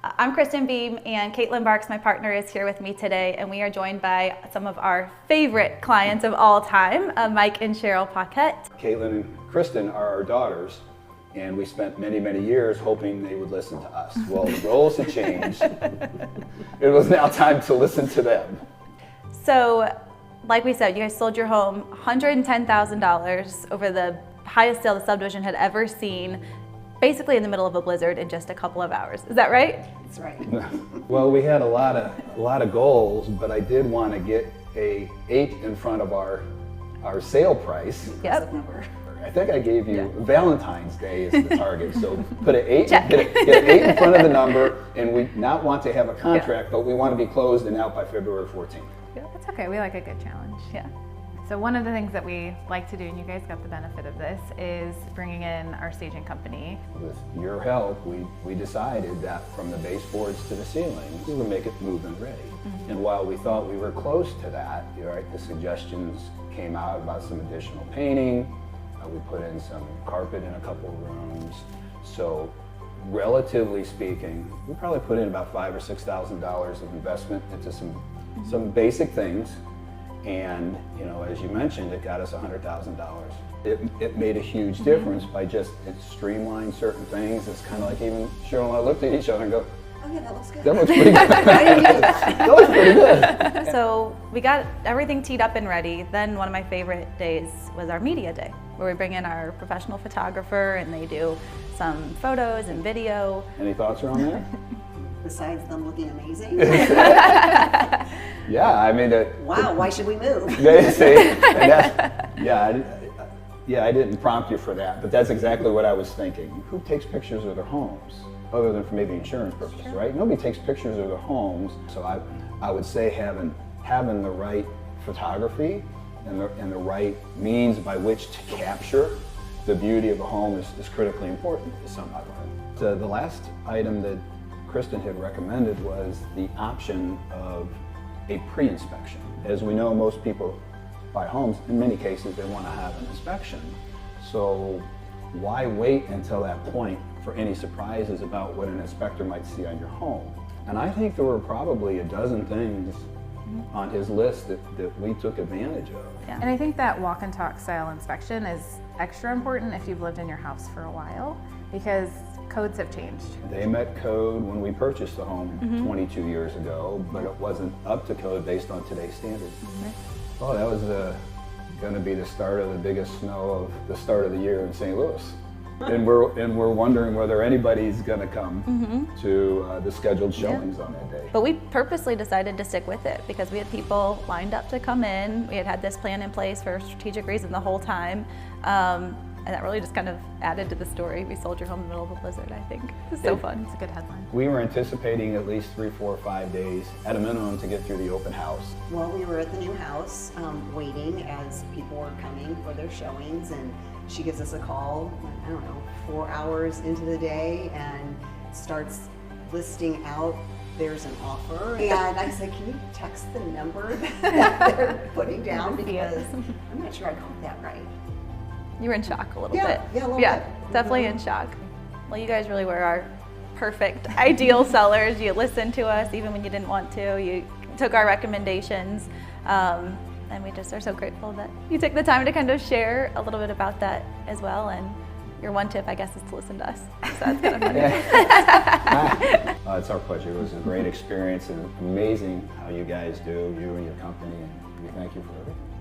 I'm Kristen Beahm, and Kaitlyn Barks, my partner, is here with me today, and we are joined by some of our favorite clients of all time, Mike and Cheryl Paquette. Kaitlyn and Kristen are our daughters, and we spent many, many years hoping they would listen to us. Well, the roles had changed. It was now time to listen to them. So, like we said, you guys sold your home $110,000 over the highest sale the subdivision had ever seen, basically in the middle of a blizzard in just a couple of hours. Is that right? That's right. Well, we had a lot of goals, but I did want to get a 8 in front of our sale price. Yep. Number. I think I gave you Valentine's Day is the target, so put an 8, get an 8 in front of the number, and we not want to have a contract, but we want to be closed and out by February 14th. Yeah, that's okay. We like a good challenge. Yeah. So one of the things that we like to do, and you guys got the benefit of this, is bringing in our staging company. With your help, we decided that from the baseboards to the ceilings, we would make it move-in ready. Mm-hmm. And while we thought we were close to that, the suggestions came out about some additional painting. We put in some carpet in a couple of rooms. So relatively speaking, we probably put in about $5,000 or $6,000 of investment into some basic things. And as you mentioned, it got us $100,000. It made a huge difference by just it streamlined certain things. It's kind of like even Cheryl and I looked at each other and go, "Oh yeah, that looks good. That looks pretty good." That looks pretty good. So we got everything teed up and ready. Then one of my favorite days was our media day, where we bring in our professional photographer and they do some photos and video. Any thoughts around that? Besides them looking amazing. Yeah, I mean, wow, why should we move? I didn't prompt you for that, but that's exactly what I was thinking. Who takes pictures of their homes, other than for maybe insurance purposes, right? Nobody takes pictures of their homes, so I would say having the right photography and the right means by which to capture the beauty of a home is critically important, is something I've learned. So the last item that Kristen had recommended was the option of a pre-inspection. As we know, most people buy homes, in many cases they want to have an inspection. So why wait until that point for any surprises about what an inspector might see on your home? And I think there were probably a dozen things on his list that we took advantage of. Yeah. And I think that walk and talk style inspection is extra important if you've lived in your house for a while, because codes have changed. They met code when we purchased the home 22 years ago, but it wasn't up to code based on today's standards. Mm-hmm. Oh, that was going to be the start of the biggest snow of the start of the year in St. Louis. And we're wondering whether anybody's going to come to the scheduled showings on that day. But we purposely decided to stick with it because we had people lined up to come in. We had this plan in place for a strategic reason the whole time. And that really just kind of added to the story. We sold your home in the middle of a blizzard, I think. It's so fun. It's a good headline. We were anticipating at least 3, 4, 5 days at a minimum to get through the open house. Well, we were at the new house waiting as people were coming for their showings, and she gives us a call, 4 hours into the day, and starts listing out there's an offer. And I said, can you text the number that they're putting down, because I'm not sure I got that right. You were in shock a little bit. Yeah, a little bit. Definitely in shock. Well, you guys really were our perfect, ideal sellers. You listened to us even when you didn't want to. You took our recommendations. And we just are so grateful that you took the time to kind of share a little bit about that as well. And your one tip, I guess, is to listen to us. So that's kind of funny. It's our pleasure. It was a great experience and amazing how you guys do, you and your company. And we thank you for everything.